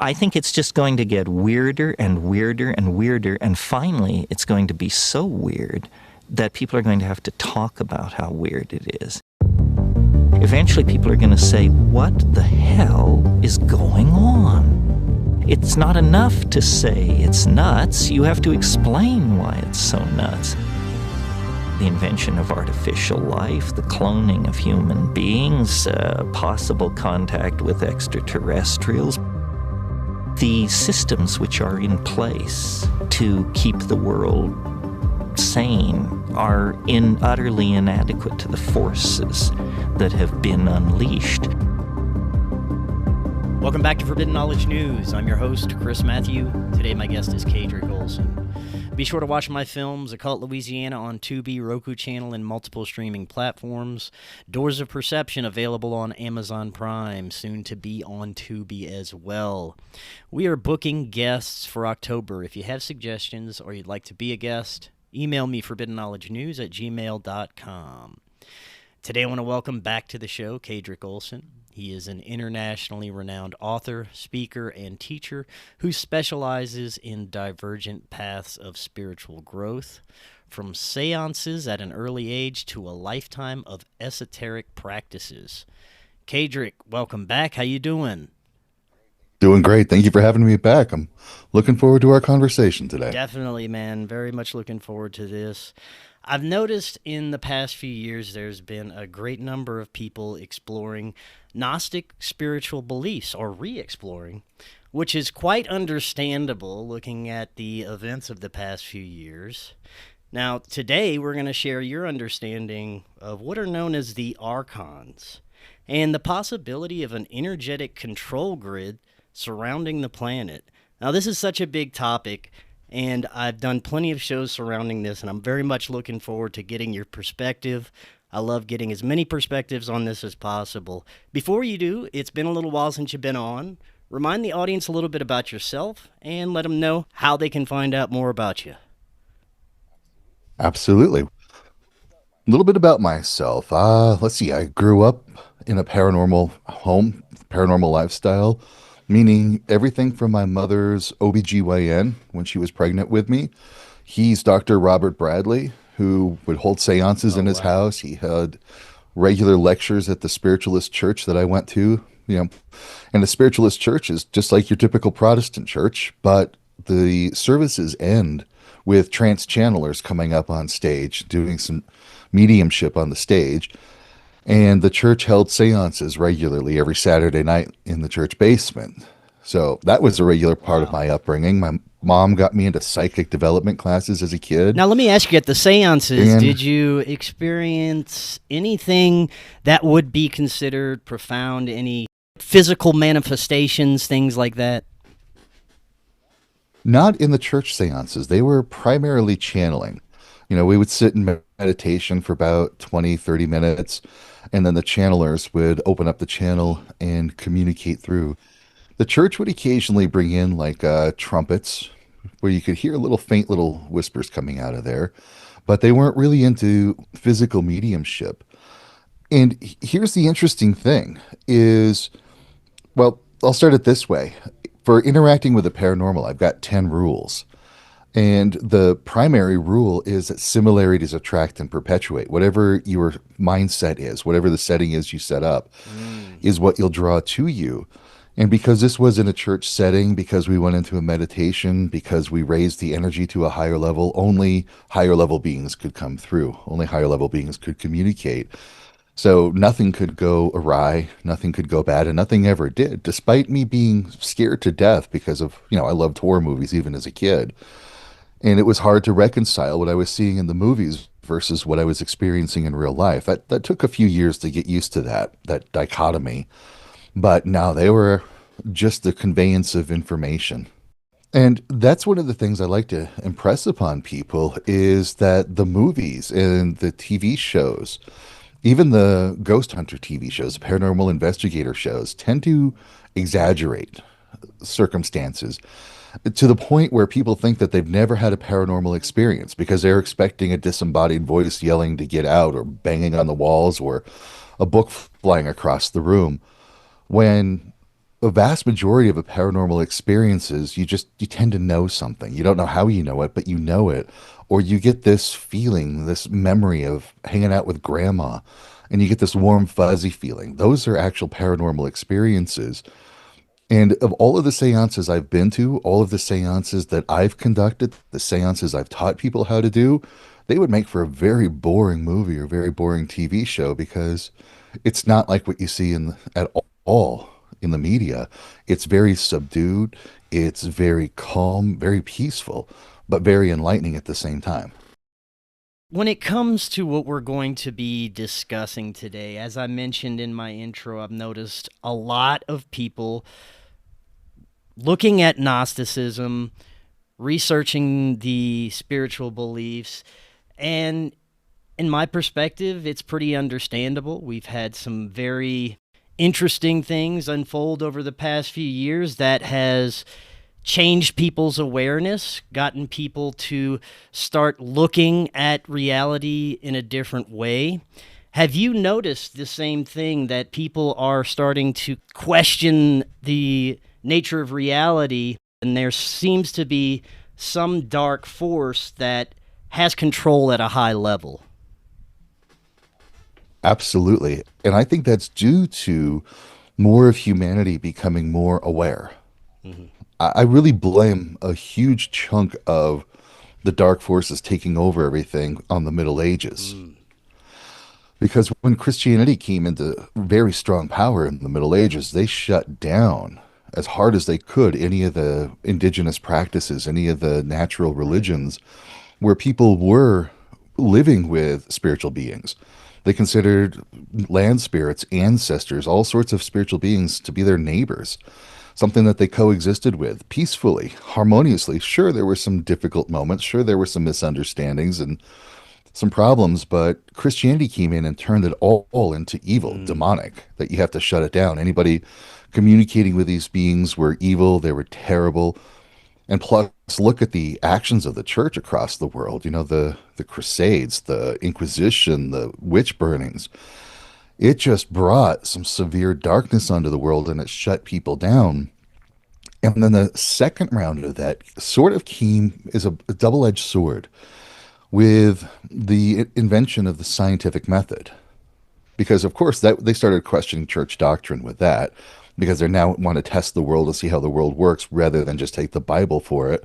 I think it's just going to get weirder and weirder and weirder, and finally it's going to be so weird that people are going to have to talk about how weird it is. Eventually people are going to say, what the hell is going on? It's not enough to say it's nuts. You have to explain why it's so nuts. The invention of artificial life, the cloning of human beings, possible contact with extraterrestrials, the systems which are in place to keep the world sane are utterly inadequate to the forces that have been unleashed. Welcome back to Forbidden Knowledge News. I'm your host, Chris Matthew. Today my guest is Kaedrich Olsen. Be sure to watch my films, Occult Louisiana on Tubi, Roku channel, and multiple streaming platforms. Doors of Perception available on Amazon Prime, soon to be on Tubi as well. We are booking guests for October. If you have suggestions or you'd like to be a guest, email me forbiddenknowledgenews@gmail.com. Today I want to welcome back to the show Kaedrich Olsen. He is an internationally renowned author, speaker, and teacher who specializes in divergent paths of spiritual growth, from seances at an early age to a lifetime of esoteric practices. Kaedrich, welcome back. How you doing? Doing great. Thank you for having me back. I'm looking forward to our conversation today. Definitely, man. Very much looking forward to this. I've noticed in the past few years there's been a great number of people exploring Gnostic spiritual beliefs, or re-exploring, which is quite understandable looking at the events of the past few years. Now, today we're going to share your understanding of what are known as the Archons and the possibility of an energetic control grid surrounding the planet. Now, this is such a big topic, and I've done plenty of shows surrounding this, and I'm very much looking forward to getting your perspective. I love getting as many perspectives on this as possible. Before you do, it's been a little while since you've been on. Remind the audience a little bit about yourself and let them know how they can find out more about you. Absolutely. A little bit about myself. Let's see. I grew up in a paranormal home, paranormal lifestyle, meaning everything from my mother's OBGYN when she was pregnant with me. He's Dr. Robert Bradley, who would hold seances in his house. He had regular lectures at the spiritualist church that I went to, and the spiritualist church is just like your typical Protestant church, but the services end with trance channelers coming up on stage, doing some mediumship on the stage. And the church held seances regularly every Saturday night in the church basement. So that was a regular part of my upbringing. My mom got me into psychic development classes as a kid. Now, let me ask you, at the seances, did you experience anything that would be considered profound, any physical manifestations, things like that? Not in the church seances. They were primarily channeling. We would sit in meditation for about 20, 30 minutes, and then the channelers would open up the channel and communicate through. The church would occasionally bring in trumpets, where you could hear faint little whispers coming out of there, but they weren't really into physical mediumship. And here's the interesting thing is, well, I'll start it this way. For interacting with the paranormal, I've got 10 rules. And the primary rule is that similarities attract and perpetuate. Whatever your mindset is, whatever the setting is you set up, is what you'll draw to you. And because this was in a church setting, because we went into a meditation, because we raised the energy to a higher level, only higher level beings could come through. Only higher level beings could communicate. So nothing could go awry, nothing could go bad, and nothing ever did, despite me being scared to death because of, I loved horror movies even as a kid. And it was hard to reconcile what I was seeing in the movies versus what I was experiencing in real life. That took a few years to get used to that dichotomy. But no, they were just the conveyance of information. And that's one of the things I like to impress upon people is that the movies and the TV shows, even the ghost hunter TV shows, paranormal investigator shows, tend to exaggerate circumstances to the point where people think that they've never had a paranormal experience because they're expecting a disembodied voice yelling to get out or banging on the walls or a book flying across the room, when a vast majority of a paranormal experiences, you tend to know something. You don't know how you know it, but you know it. Or you get this feeling, this memory of hanging out with grandma, and you get this warm, fuzzy feeling. Those are actual paranormal experiences. And of all of the seances I've been to, all of the seances that I've conducted, the seances I've taught people how to do, they would make for a very boring movie or very boring TV show because it's not like what you see at all in the media. It's very subdued, it's very calm, very peaceful, but very enlightening at the same time. When it comes to what we're going to be discussing today, as I mentioned in my intro, I've noticed a lot of people looking at Gnosticism, researching the spiritual beliefs, and in my perspective, it's pretty understandable. We've had some very interesting things unfold over the past few years that has changed people's awareness, gotten people to start looking at reality in a different way. Have you noticed the same thing, that people are starting to question the nature of reality, and there seems to be some dark force that has control at a high level? Absolutely. And I think that's due to more of humanity becoming more aware. I really blame a huge chunk of the dark forces taking over everything on the Middle Ages. Because when Christianity came into very strong power in the Middle Ages, they shut down as hard as they could any of the indigenous practices, any of the natural religions where people were living with spiritual beings. They considered land spirits, ancestors, all sorts of spiritual beings to be their neighbors, something that they coexisted with peacefully, harmoniously. Sure, there were some difficult moments. Sure, there were some misunderstandings and some problems, but Christianity came in and turned it all into evil, demonic, that you have to shut it down. Anybody communicating with these beings were evil, they were terrible. And plus, look at the actions of the church across the world. You know, the Crusades, the Inquisition, the witch burnings. It just brought some severe darkness onto the world and it shut people down. And then the second round of that sort of came as a double-edged sword with the invention of the scientific method. Because of course that they started questioning church doctrine with that, because they now want to test the world to see how the world works rather than just take the Bible for it.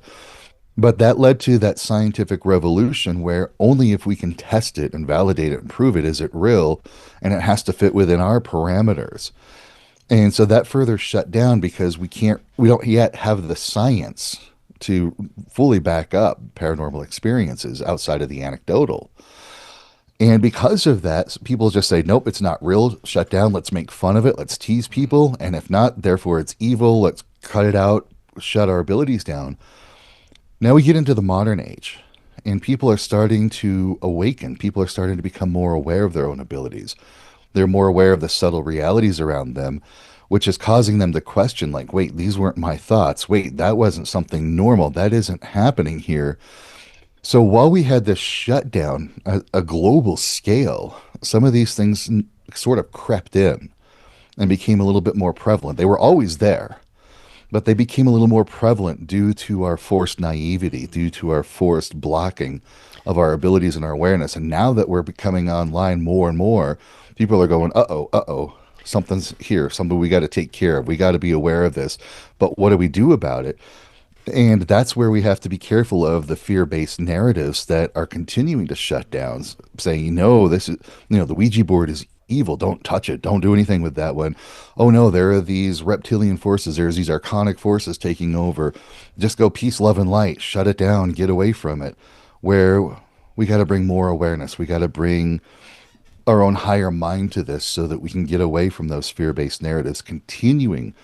But that led to that scientific revolution where only if we can test it and validate it and prove it is it real, and it has to fit within our parameters. And so that further shut down because we don't yet have the science to fully back up paranormal experiences outside of the anecdotal. And because of that, people just say, nope, it's not real, shut down, let's make fun of it, let's tease people, and if not, therefore it's evil, let's cut it out, shut our abilities down. Now we get into the modern age, and people are starting to awaken. People are starting to become more aware of their own abilities. They're more aware of the subtle realities around them, which is causing them to question, like, wait, these weren't my thoughts. Wait, that wasn't something normal. That isn't happening here. So while we had this shutdown at a global scale, some of these things sort of crept in and became a little bit more prevalent. They were always there, but they became a little more prevalent due to our forced naivety, due to our forced blocking of our abilities and our awareness. And now that we're becoming online more and more, people are going, uh-oh, something's here, something we got to take care of. We got to be aware of this. But what do we do about it? And that's where we have to be careful of the fear-based narratives that are continuing to shut down, saying, no, this is, the Ouija board is evil. Don't touch it. Don't do anything with that one. Oh no, there are these reptilian forces. There's these archonic forces taking over. Just go peace, love, and light. Shut it down. Get away from it. Where we got to bring more awareness. We got to bring our own higher mind to this so that we can get away from those fear-based narratives continuing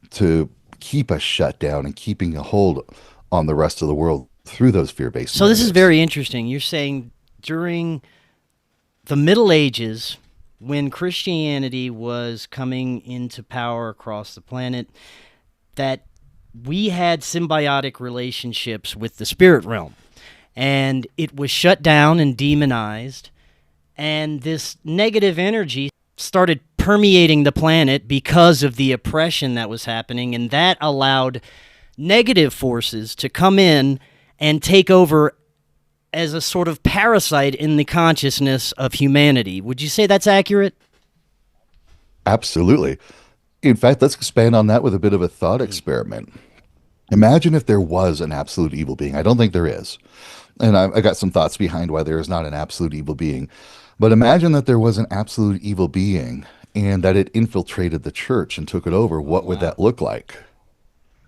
to keep us shut down and keeping a hold on the rest of the world through those fear-based So narratives. this is very interesting. You're saying during the Middle Ages, when Christianity was coming into power across the planet, that we had symbiotic relationships with the spirit realm, and it was shut down and demonized, and this negative energy started permeating the planet because of the oppression that was happening, and that allowed negative forces to come in and take over as a sort of parasite in the consciousness of humanity. Would you say that's accurate? Absolutely. In fact, let's expand on that with a bit of a thought experiment. Imagine if there was an absolute evil being. I don't think there is. And I got some thoughts behind why there is not an absolute evil being. But imagine that there was an absolute evil being and that it infiltrated the church and took it over. What would that look like?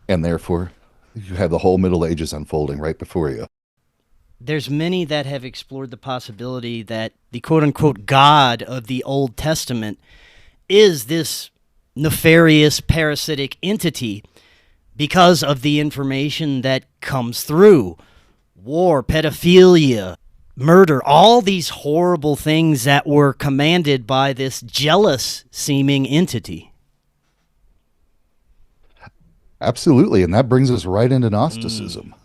And therefore, you have the whole Middle Ages unfolding right before you. There's many that have explored the possibility that the quote-unquote God of the Old Testament is this nefarious parasitic entity because of the information that comes through. War, pedophilia, murder, all these horrible things that were commanded by this jealous-seeming entity. Absolutely, and that brings us right into Gnosticism.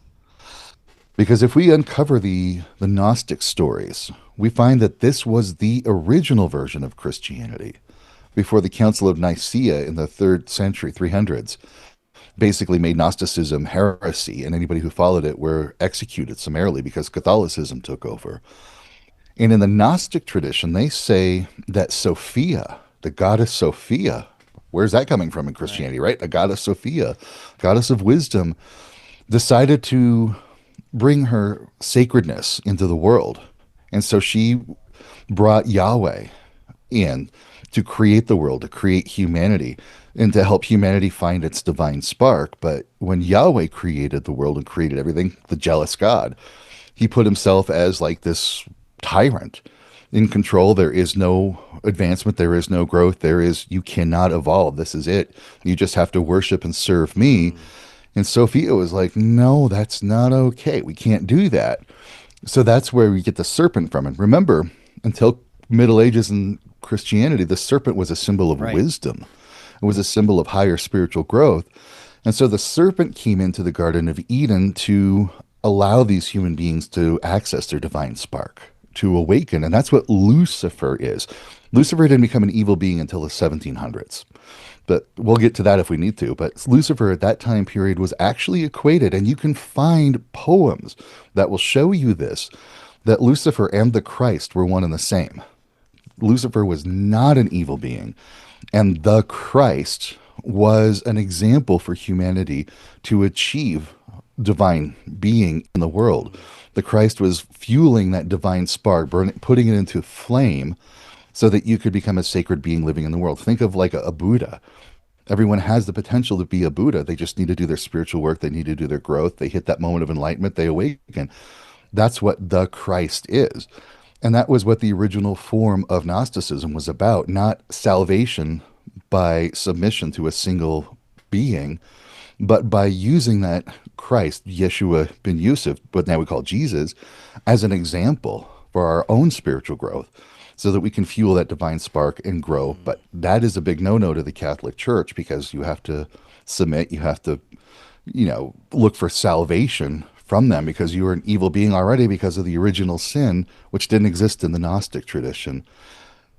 Because if we uncover the Gnostic stories, we find that this was the original version of Christianity before the Council of Nicaea in the 3rd century, 300s, basically made Gnosticism heresy, and anybody who followed it were executed summarily because Catholicism took over. And in the Gnostic tradition, they say that Sophia, the goddess Sophia, where's that coming from in Christianity, right? The goddess Sophia, goddess of wisdom, decided to bring her sacredness into the world. And so she brought Yahweh in to create the world, to create humanity, and to help humanity find its divine spark. But when Yahweh created the world and created everything, the jealous God, he put himself as like this tyrant in control. There is no advancement. There is no growth. You cannot evolve. This is it. You just have to worship and serve me. And Sophia was like, no, that's not okay. We can't do that. So that's where we get the serpent from. And remember, until Middle Ages and Christianity, the serpent was a symbol of wisdom. It was a symbol of higher spiritual growth. And so the serpent came into the Garden of Eden to allow these human beings to access their divine spark, to awaken. And that's what Lucifer is. Lucifer didn't become an evil being until the 1700s. But we'll get to that if we need to. But Lucifer at that time period was actually equated, and you can find poems that will show you this, that Lucifer and the Christ were one and the same. Lucifer was not an evil being, and the Christ was an example for humanity to achieve divine being in the world. The Christ was fueling that divine spark, putting it into flame so that you could become a sacred being living in the world. Think of like a Buddha. Everyone has the potential to be a Buddha. They just need to do their spiritual work. They need to do their growth. They hit that moment of enlightenment. They awaken. That's what the Christ is. And that was what the original form of Gnosticism was about, not salvation by submission to a single being, but by using that Christ, Yeshua ben Yusuf, what now we call Jesus, as an example for our own spiritual growth so that we can fuel that divine spark and grow. But that is a big no-no to the Catholic Church because you have to submit, you have to, look for salvation from them because you were an evil being already because of the original sin, which didn't exist in the Gnostic tradition.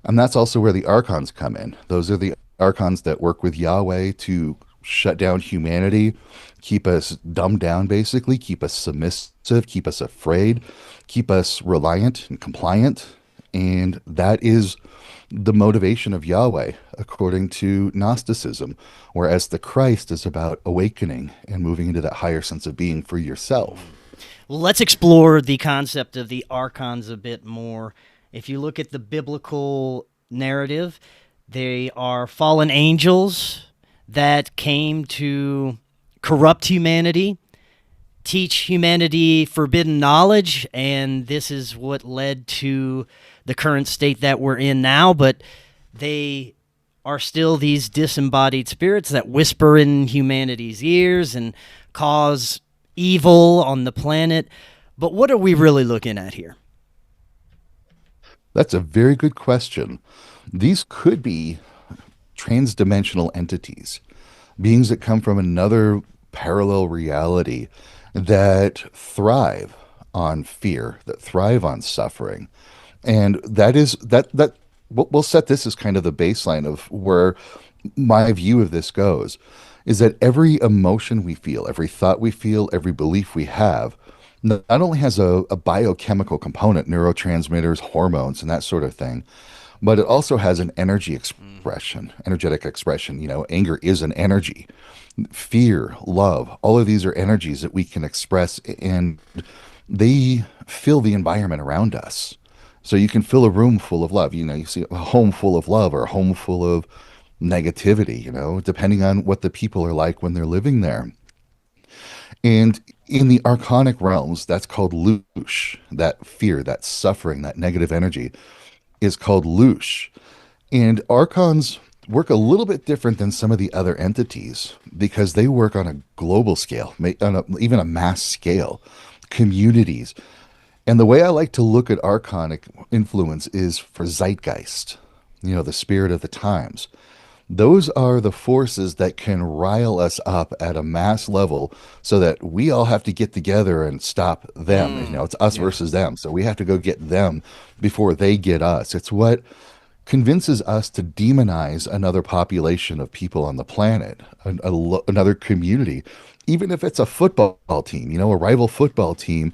And that's also where the Archons come in. Those are the Archons that work with Yahweh to shut down humanity, keep us dumbed down basically, keep us submissive, keep us afraid, keep us reliant and compliant. And that is the motivation of Yahweh, according to Gnosticism, whereas the Christ is about awakening and moving into that higher sense of being for yourself. Well, let's explore the concept of the Archons a bit more. If you look at the biblical narrative, they are fallen angels that came to corrupt humanity, teach humanity forbidden knowledge, and this is what led to the current state that we're in now. But they are still these disembodied spirits that whisper in humanity's ears and cause evil on the planet. But what are we really looking at here? That's a very good question. These could be transdimensional entities, beings that come from another parallel reality that thrive on fear, that thrive on suffering. And that we'll set this as kind of the baseline of where my view of this goes, is that every emotion we feel, every thought we feel, every belief we have, not only has a biochemical component, neurotransmitters, hormones, and that sort of thing, but it also has an energy expression, energetic expression. You know, anger is an energy. Fear, love, all of these are energies that we can express, and they fill the environment around us. So you can fill a room full of love. You know, you see a home full of love or a home full of negativity, you know, depending on what the people are like when they're living there. And in the archonic realms, that's called loosh. That fear, that suffering, that negative energy is called loosh. And archons work a little bit different than some of the other entities because they work on a global scale, even a mass scale, communities. And the way I like to look at archonic influence is for zeitgeist, you know, the spirit of the times. Those are the forces that can rile us up at a mass level so that we all have to get together and stop them. You know, it's us versus them. So we have to go get them before they get us. It's what convinces us to demonize another population of people on the planet, another community, even if it's a football team, you know, a rival football team.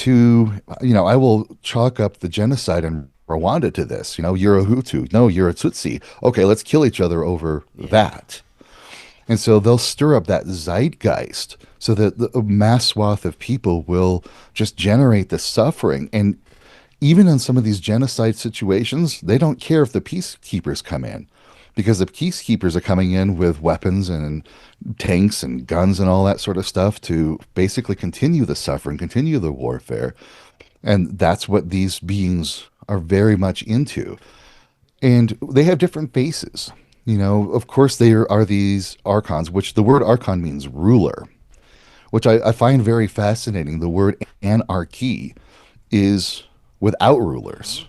You know, I will chalk up the genocide in Rwanda to this. You know, you're a Hutu. No, you're a Tutsi. Okay, let's kill each other over that. And so they'll stir up that zeitgeist so that the mass swath of people will just generate the suffering. And even in some of these genocide situations, they don't care if the peacekeepers come in because the peacekeepers are coming in with weapons and tanks and guns and all that sort of stuff to basically continue the suffering, continue the warfare. And that's what these beings are very much into. And they have different faces. You know, of course, there are these archons, which the word archon means ruler, which I find very fascinating. The word anarchy is without rulers.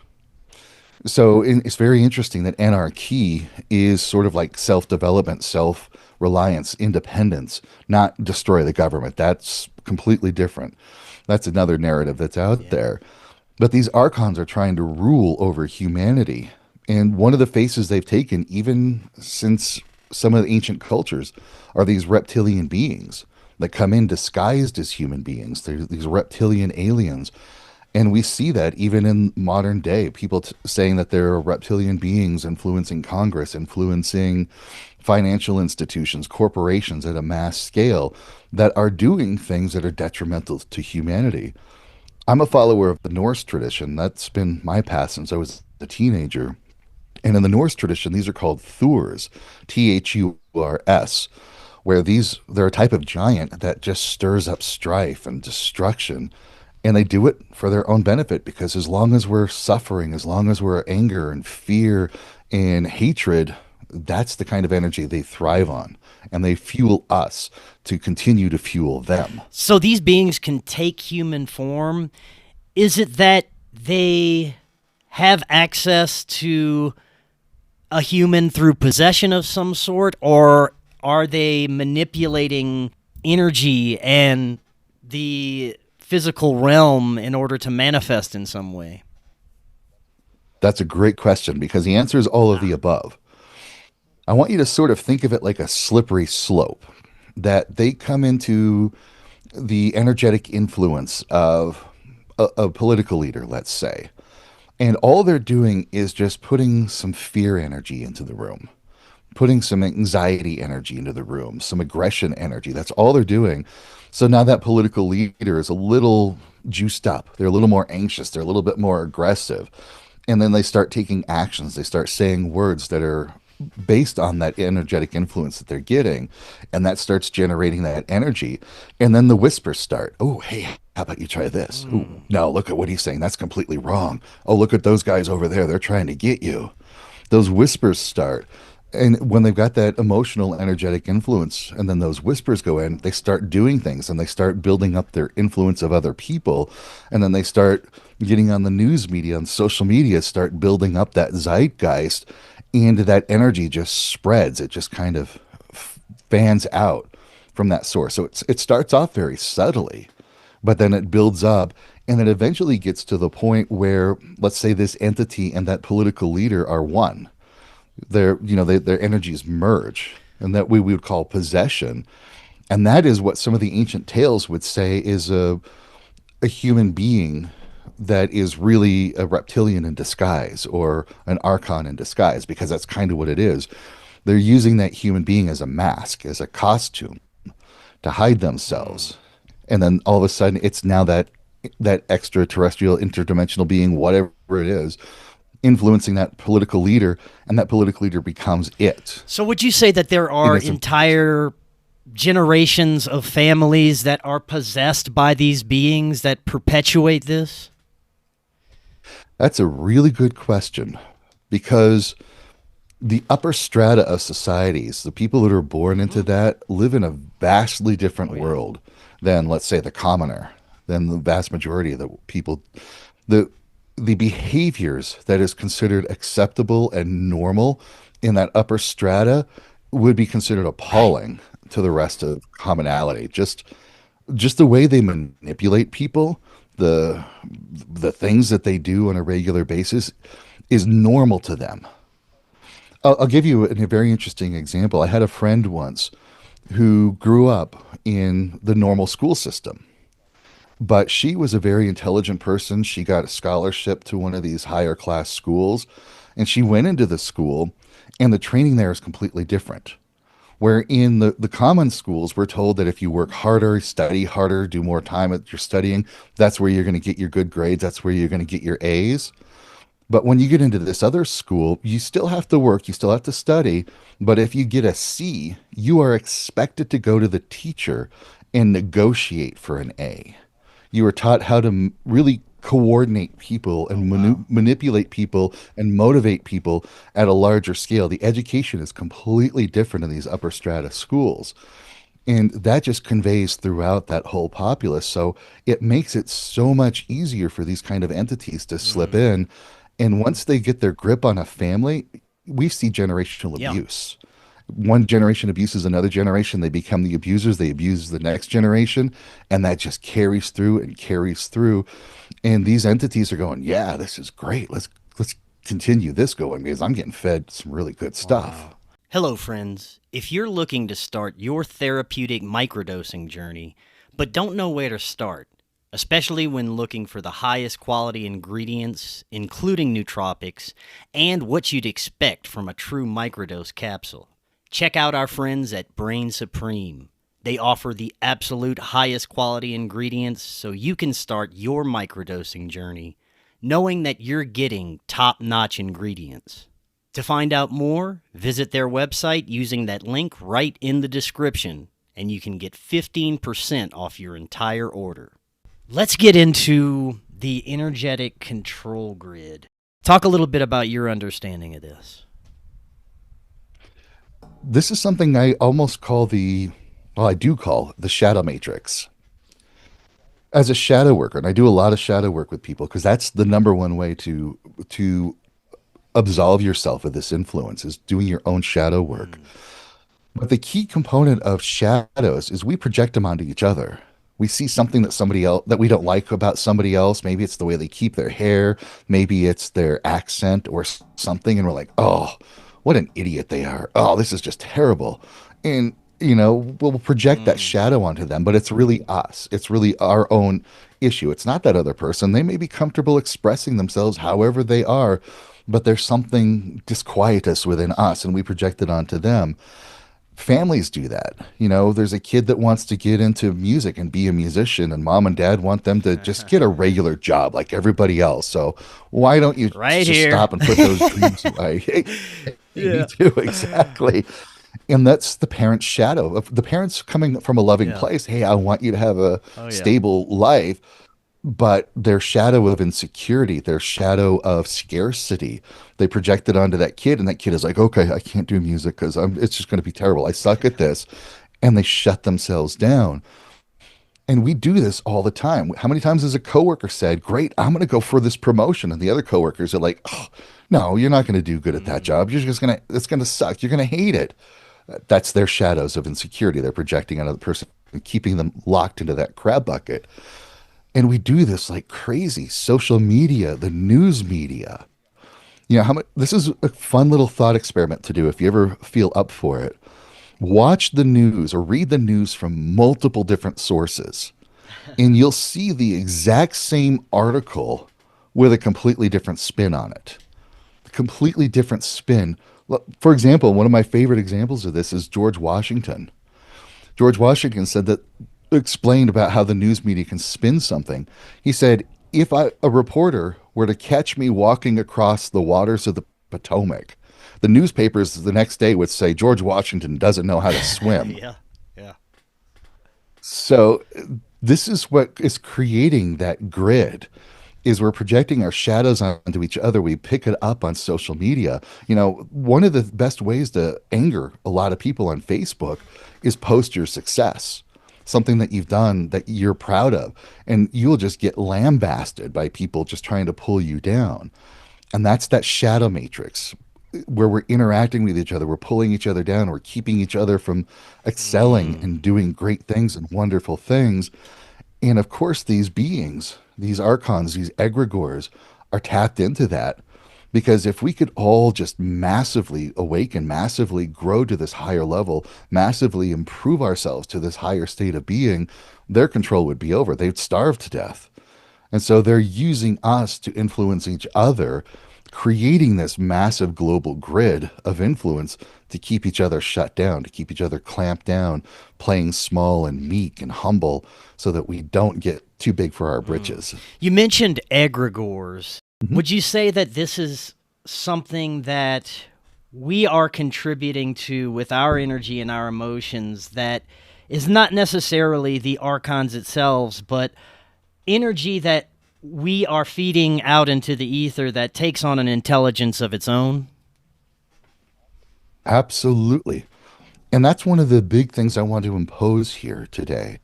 So it's very interesting that anarchy is sort of like self-development, self-reliance, independence, not destroy the government. That's completely different. That's another narrative that's out there. But these archons are trying to rule over humanity. And one of the faces they've taken, even since some of the ancient cultures, are these reptilian beings that come in disguised as human beings. They're these reptilian aliens. And we see that even in modern day, people saying that there are reptilian beings influencing Congress, influencing financial institutions, corporations at a mass scale that are doing things that are detrimental to humanity. I'm a follower of the Norse tradition. That's been my path since I was a teenager. And in the Norse tradition, these are called Thurs, Thurs, where they're a type of giant that just stirs up strife and destruction. And they do it for their own benefit because as long as we're suffering, as long as we're anger and fear and hatred, that's the kind of energy they thrive on. And they fuel us to continue to fuel them. So these beings can take human form. Is it that they have access to a human through possession of some sort, or are they manipulating energy and the physical realm in order to manifest in some way? That's a great question because the answer is all of the above. I want you to sort of think of it like a slippery slope, that they come into the energetic influence of a political leader, let's say, and all they're doing is just putting some fear energy into the room, putting some anxiety energy into the room, some aggression energy. That's all they're doing. So now that political leader is a little juiced up. They're a little more anxious. They're a little bit more aggressive. And then they start taking actions. They start saying words that are based on that energetic influence that they're getting. And that starts generating that energy. And then the whispers start. Oh, hey, how about you try this? Ooh, no, look at what he's saying. That's completely wrong. Oh, look at those guys over there. They're trying to get you. Those whispers start. And when they've got that emotional, energetic influence, and then those whispers go in, they start doing things and they start building up their influence of other people. And then they start getting on the news media and social media, start building up that zeitgeist, and that energy just spreads. It just kind of fans out from that source. So it starts off very subtly, but then it builds up And it eventually gets to the point where, let's say, this entity and that political leader are one. Their energies merge, and that we would call possession. And that is what some of the ancient tales would say is a human being that is really a reptilian in disguise or an archon in disguise, because that's kind of what it is. They're using that human being as a mask, as a costume to hide themselves. And then all of a sudden it's now that extraterrestrial interdimensional being, whatever it is, influencing that political leader, and that political leader becomes it. So would you say that there are entire generations of families that are possessed by these beings that perpetuate this? That's a really good question, because the upper strata of societies, the people that are born into that, live in a vastly different world than, let's say, the commoner, than the vast majority of the people. The behaviors that is considered acceptable and normal in that upper strata would be considered appalling to the rest of commonality. Just the way they manipulate people, the things that they do on a regular basis is normal to them. I'll give you a very interesting example. I had a friend once who grew up in the normal school system, but she was a very intelligent person. She got a scholarship to one of these higher class schools, and she went into the school, and the training there is completely different. Where in the common schools, we're told that if you work harder, study harder, do more time at your studying, that's where you're going to get your good grades. That's where you're going to get your A's. But when you get into this other school, you still have to work, you still have to study. But if you get a C, you are expected to go to the teacher and negotiate for an A. You are taught how to really coordinate people and manipulate people and motivate people at a larger scale. The education is completely different in these upper strata schools. And that just conveys throughout that whole populace. So it makes it so much easier for these kind of entities to slip in. And once they get their grip on a family, we see generational abuse. One generation abuses another generation. They become the abusers. They abuse the next generation. And that just carries through and carries through. And these entities are going, yeah, this is great. Let's continue this going, because I'm getting fed some really good stuff. Wow. Hello, friends. If you're looking to start your therapeutic microdosing journey, but don't know where to start, especially when looking for the highest quality ingredients, including nootropics, and what you'd expect from a true microdose capsule, check out our friends at Brainsupreme. They offer the absolute highest quality ingredients so you can start your microdosing journey knowing that you're getting top-notch ingredients. To find out more, visit their website using that link right in the description, and you can get 15% off your entire order. Let's get into the energetic control grid. Talk a little bit about your understanding of this. This is something I almost call I do call the shadow matrix. As a shadow worker, and I do a lot of shadow work with people because that's the number one way to absolve yourself of this influence, is doing your own shadow work. But the key component of shadows is we project them onto each other. We see something that somebody else that we don't like about somebody else. Maybe it's the way they keep their hair, maybe it's their accent or something, and we're like, oh, what an idiot they are. Oh, this is just terrible. And we'll project that shadow onto them, but it's really us. It's really our own issue. It's not that other person. They may be comfortable expressing themselves however they are, but there's something disquietus within us, and we project it onto them. Families do that. There's a kid that wants to get into music and be a musician, and mom and dad want them to just get a regular job like everybody else. So why don't you just stop and put those dreams away? Me too, exactly. And that's the parent's shadow of the parents coming from a loving place. Hey, I want you to have a stable life, but their shadow of insecurity, their shadow of scarcity, they project it onto that kid, and that kid is like, okay, I can't do music because it's just going to be terrible. I suck at this. And they shut themselves down. And we do this all the time. How many times has a coworker said, great, I'm going to go for this promotion, and the other coworkers are like, oh, no, you're not going to do good at that job. It's going to suck. You're going to hate it. That's their shadows of insecurity. They're projecting onto the person and keeping them locked into that crab bucket. And we do this like crazy. Social media, the news media. You know, how much this is a fun little thought experiment to do if you ever feel up for it. Watch the news or read the news from multiple different sources, and you'll see the exact same article with a completely different spin on it. A completely different spin. For example, one of my favorite examples of this is George Washington. George Washington said that explained about how the news media can spin something. He said, if a reporter were to catch me walking across the waters of the Potomac, the newspapers the next day would say George Washington doesn't know how to swim. Yeah, yeah. So this is what is creating that grid is we're projecting our shadows onto each other. We pick it up on social media. You know, one of the best ways to anger a lot of people on Facebook is post your success, something that you've done that you're proud of, and you'll just get lambasted by people just trying to pull you down. And that's that shadow matrix where we're interacting with each other, we're pulling each other down, we're keeping each other from excelling and doing great things and wonderful things. And of course, these beings, these archons, these egregores are tapped into that because if we could all just massively awaken, massively grow to this higher level, massively improve ourselves to this higher state of being, their control would be over. They'd starve to death. And so they're using us to influence each other, creating this massive global grid of influence to keep each other shut down, to keep each other clamped down, playing small and meek and humble so that we don't get too big for our britches. You mentioned egregores. Would you say that this is something that we are contributing to with our energy and our emotions that is not necessarily the archons itself, but energy that we are feeding out into the ether that takes on an intelligence of its own? Absolutely. And that's one of the big things I want to impose here today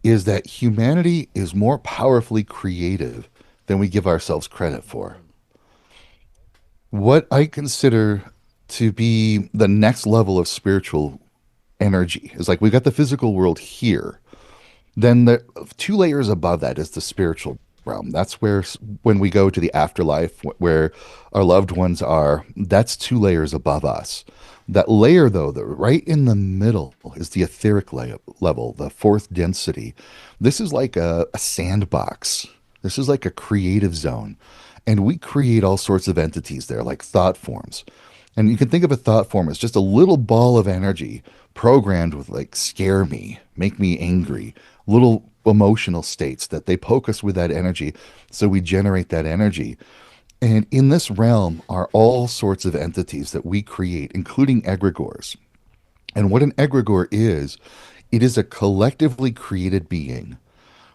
is that humanity is more powerfully creative than we give ourselves credit for. What I consider to be the next level of spiritual energy is like we got the physical world here. Then the two layers above that is the spiritual realm. That's where, when we go to the afterlife, where our loved ones are, that's two layers above us. That layer, though, right in the middle is the etheric level, the fourth density. This is like a sandbox. This is like a creative zone. And we create all sorts of entities there, like thought forms. And you can think of a thought form as just a little ball of energy programmed with like scare me, make me angry, little emotional states that they poke us with that energy. So we generate that energy. And in this realm are all sorts of entities that we create, including egregores. And what an egregore is, it is a collectively created being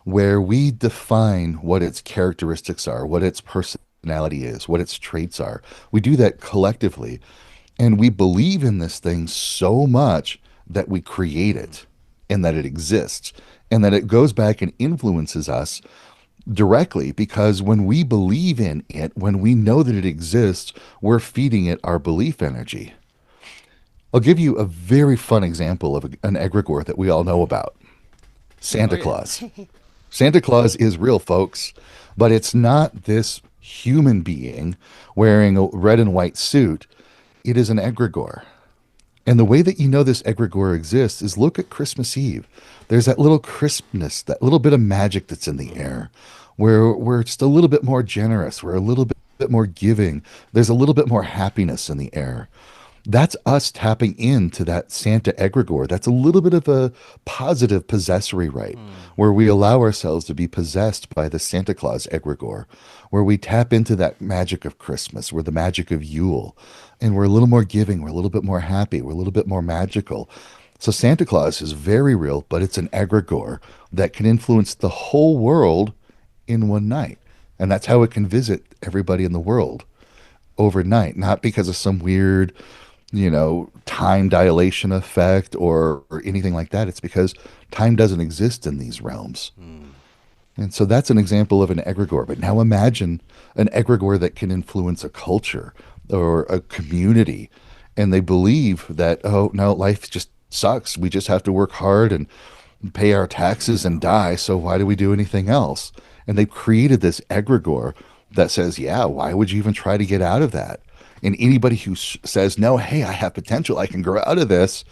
where we define what its characteristics are, what its personality is, what its traits are. We do that collectively. And we believe in this thing so much that we create it and that it exists and that it goes back and influences us directly, because when we believe in it, when we know that it exists, we're feeding it our belief energy. I'll give you a very fun example of an egregore that we all know about. Santa Claus. Santa Claus is real, folks, but it's not this human being wearing a red and white suit. It is an egregore. And the way that you know this egregore exists is look at Christmas Eve. There's that little crispness, that little bit of magic that's in the air, where we're just a little bit more generous, we're a little bit more giving. There's a little bit more happiness in the air. That's us tapping into that Santa egregore. That's a little bit of a positive possessory right, where we allow ourselves to be possessed by the Santa Claus egregore, where we tap into that magic of Christmas, where the magic of Yule, and we're a little more giving, we're a little bit more happy, we're a little bit more magical. So Santa Claus is very real, but it's an egregore that can influence the whole world in one night. And that's how it can visit everybody in the world overnight, not because of some weird, time dilation effect or anything like that. It's because time doesn't exist in these realms. And so that's an example of an egregore. But now imagine an egregore that can influence a culture or a community. And they believe that, oh, no, life just sucks. We just have to work hard and pay our taxes and die. So why do we do anything else? And they've created this egregore that says, yeah, why would you even try to get out of that? And anybody who says, no, hey, I have potential, I can grow out of this,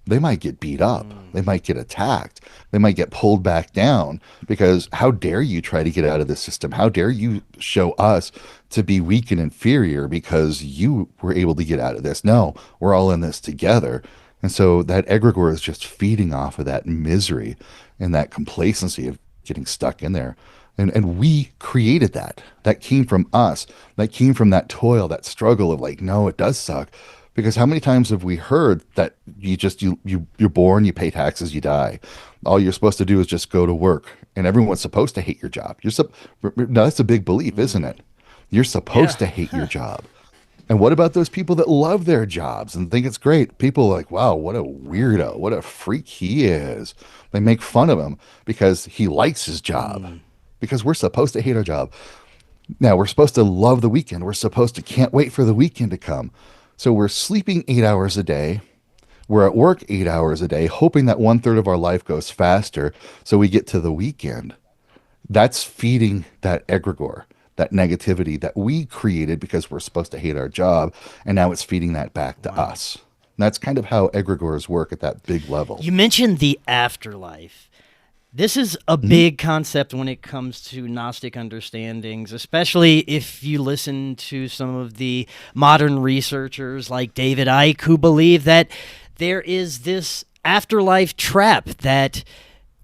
they might get beat up. They might get attacked. They might get pulled back down because how dare you try to get out of the system? How dare you show us to be weak and inferior because you were able to get out of this? No, we're all in this together. And so that egregore is just feeding off of that misery and that complacency of getting stuck in there. And we created that. That came from us. That came from that toil, that struggle of like, no, it does suck. Because how many times have we heard that you're born, you pay taxes, you die. All you're supposed to do is just go to work, and everyone's supposed to hate your job. No, that's a big belief, isn't it? You're supposed to hate your job. And what about those people that love their jobs and think it's great? People are like, wow, what a weirdo, what a freak he is. They make fun of him because he likes his job. Because we're supposed to hate our job. Now, we're supposed to love the weekend. We're supposed to can't wait for the weekend to come. So we're sleeping 8 hours a day. We're at work 8 hours a day, hoping that 1/3 of our life goes faster so we get to the weekend. That's feeding that egregore, that negativity that we created because we're supposed to hate our job. And now it's feeding that back to us. And that's kind of how egregores work at that big level. You mentioned the afterlife. This is a big concept when it comes to Gnostic understandings, especially if you listen to some of the modern researchers like David Icke, who believe that there is this afterlife trap that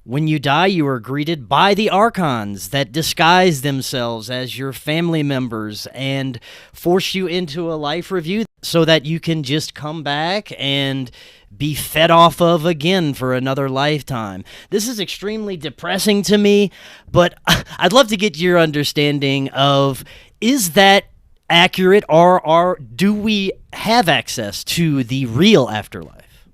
when you die, you are greeted by the Archons that disguise themselves as your family members and force you into a life review so that you can just come back and be fed off of again for another lifetime. This is extremely depressing to me, but I'd love to get your understanding of, is that accurate, or do we have access to the real afterlife?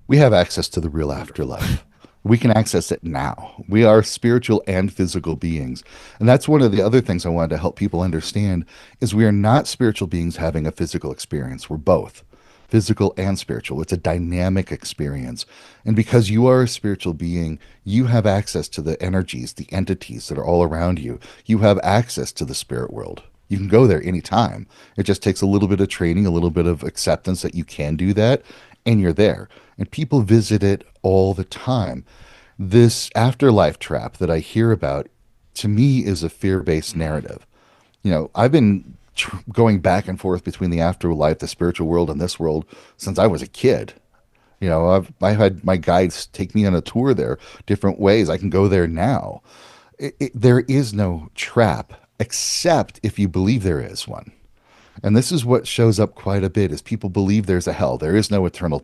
We have access to the real afterlife. We can access it now. We are spiritual and physical beings. And that's one of the other things I wanted to help people understand is we are not spiritual beings having a physical experience. We're both. Physical and spiritual. It's a dynamic experience. And because you are a spiritual being, you have access to the energies, the entities that are all around you. You have access to the spirit world. You can go there anytime. It just takes a little bit of training, a little bit of acceptance that you can do that, and you're there. And people visit it all the time. This afterlife trap that I hear about, to me, is a fear-based narrative. You know, I've been going back and forth between the afterlife, the spiritual world, and this world since I was a kid. You know, I've had my guides take me on a tour there, different ways. I can go there now. There is no trap, except if you believe there is one. And this is what shows up quite a bit, is people believe there's a hell. There is no eternal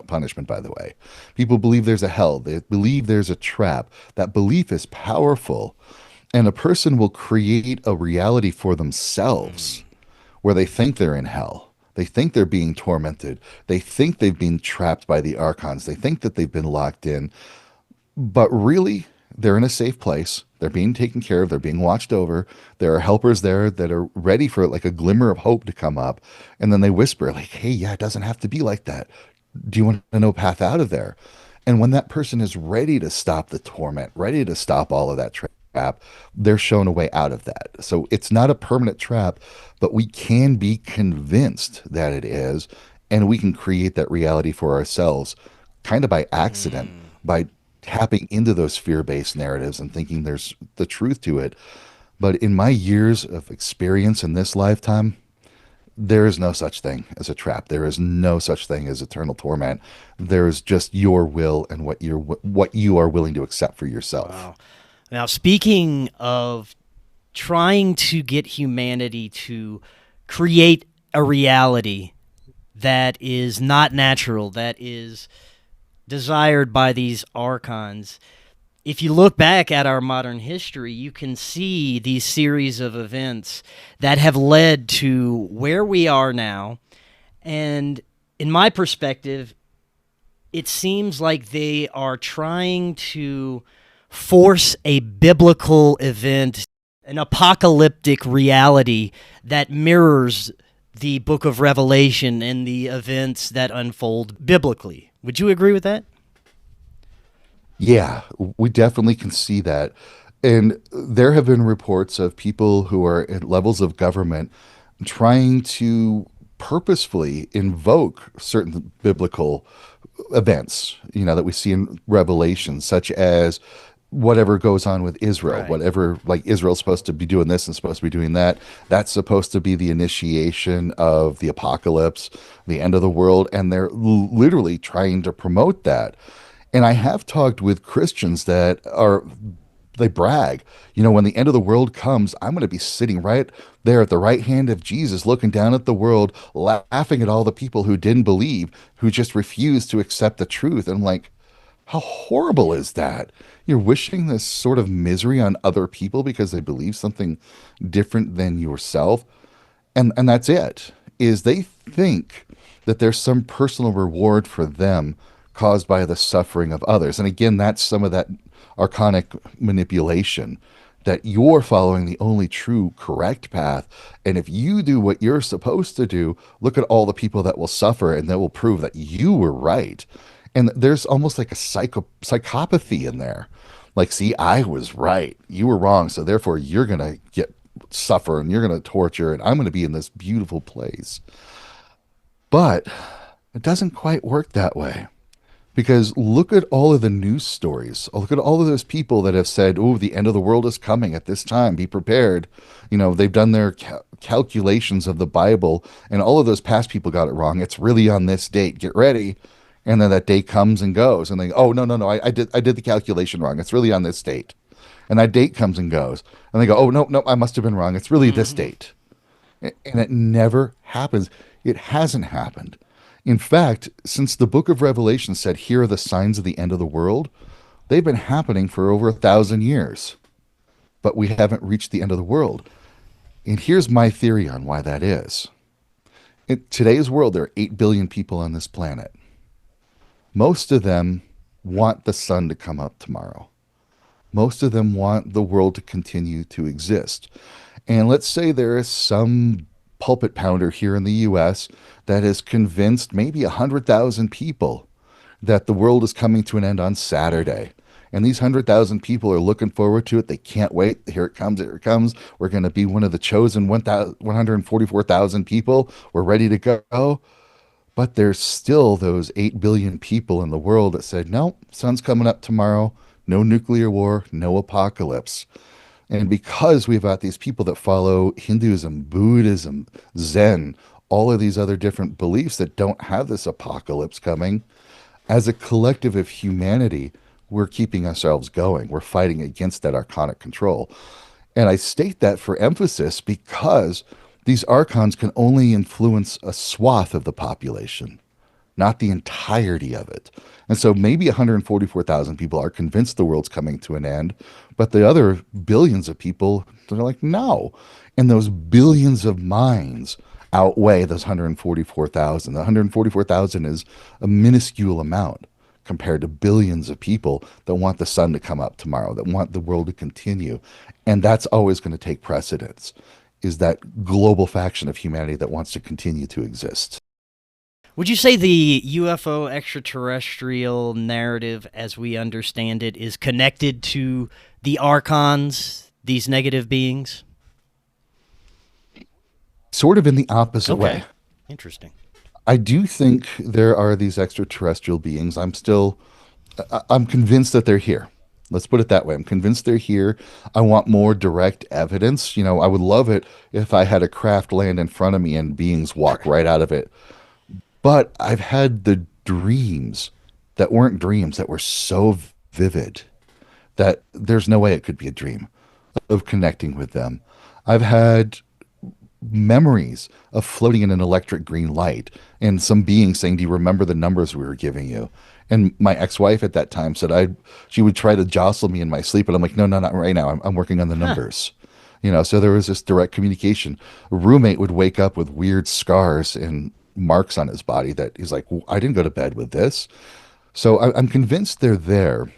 punishment, by the way. People believe there's a hell. They believe there's a trap. That belief is powerful. And a person will create a reality for themselves where they think they're in hell. They think they're being tormented. They think they've been trapped by the Archons. They think that they've been locked in. But really, they're in a safe place. They're being taken care of. They're being watched over. There are helpers there that are ready for like a glimmer of hope to come up. And then they whisper like, hey, yeah, it doesn't have to be like that. Do you want to know a path out of there? And when that person is ready to stop the torment, ready to stop all of that trap, they're shown a way out of that. So it's not a permanent trap, but we can be convinced that it is, and we can create that reality for ourselves kind of by accident, by tapping into those fear-based narratives and thinking there's the truth to it. But in my years of experience in this lifetime, there is no such thing as a trap. There is no such thing as eternal torment. There is just your will and what you are willing to accept for yourself. Wow. Now, speaking of trying to get humanity to create a reality that is not natural, that is desired by these Archons, if you look back at our modern history, you can see these series of events that have led to where we are now. And in my perspective, it seems like they are trying to force a biblical event, an apocalyptic reality that mirrors the book of Revelation and the events that unfold biblically. Would you agree with that? Yeah, we definitely can see that. And there have been reports of people who are at levels of government trying to purposefully invoke certain biblical events, that we see in Revelation, such as whatever goes on with Israel, Right. whatever, like Israel's supposed to be doing this and supposed to be doing that. That's supposed to be the initiation of the apocalypse, the end of the world. And they're literally trying to promote that. And I have talked with Christians they brag, when the end of the world comes, I'm going to be sitting right there at the right hand of Jesus, looking down at the world, laughing at all the people who didn't believe, who just refused to accept the truth. And I'm like, how horrible is that? You're wishing this sort of misery on other people because they believe something different than yourself. And that's it, is they think that there's some personal reward for them caused by the suffering of others. And again, that's some of that archonic manipulation, that you're following the only true correct path. And if you do what you're supposed to do, look at all the people that will suffer, and that will prove that you were right. And there's almost like a psychopathy in there. Like, see, I was right. You were wrong. So therefore you're going to suffer, and you're going to torture, and I'm going to be in this beautiful place. But it doesn't quite work that way. Because look at all of the news stories. Look at all of those people that have said, oh, the end of the world is coming at this time. Be prepared. They've done their calculations of the Bible, and all of those past people got it wrong. It's really on this date. Get ready. And then that date comes and goes. And they go, oh, no, I did the calculation wrong. It's really on this date. And that date comes and goes. And they go, oh, no, I must have been wrong. It's really this date. And it never happens. It hasn't happened. In fact, since the book of Revelation said, here are the signs of the end of the world, they've been happening for over 1,000 years. But we haven't reached the end of the world. And here's my theory on why that is. In today's world, there are 8 billion people on this planet. Most of them want the sun to come up tomorrow. Most of them want the world to continue to exist. And let's say there is some pulpit pounder here in the US that has convinced maybe 100,000 people that the world is coming to an end on Saturday. And these 100,000 people are looking forward to it. They can't wait. Here it comes. Here it comes. We're going to be one of the chosen 144,000 people. We're ready to go. But there's still those 8 billion people in the world that said, no, sun's coming up tomorrow. No nuclear war, no apocalypse. And because we've got these people that follow Hinduism, Buddhism, Zen, all of these other different beliefs that don't have this apocalypse coming, as a collective of humanity, we're keeping ourselves going. We're fighting against that archonic control. And I state that for emphasis because these archons can only influence a swath of the population, not the entirety of it. And so maybe 144,000 people are convinced the world's coming to an end, but the other billions of people, they're like, no. And those billions of minds outweigh those 144,000. The 144,000 is a minuscule amount compared to billions of people that want the sun to come up tomorrow, that want the world to continue. And that's always going to take precedence, is that global faction of humanity that wants to continue to exist. Would you say the UFO extraterrestrial narrative, as we understand it, is connected to the Archons, these negative beings? Sort of in the opposite way. Interesting. I do think there are these extraterrestrial beings. I'm convinced that they're here. Let's put it that way. I'm convinced they're here. I want more direct evidence. I would love it if I had a craft land in front of me and beings walk right out of it. But I've had the dreams that weren't dreams, that were so vivid that there's no way it could be a dream, of connecting with them. I've had memories of floating in an electric green light and some being saying, do you remember the numbers we were giving you? And my ex-wife at that time said she would try to jostle me in my sleep, and I'm like, no, not right now. I'm working on the numbers. So there was this direct communication. A roommate would wake up with weird scars and marks on his body that he's like, I didn't go to bed with this. So I'm convinced they're there.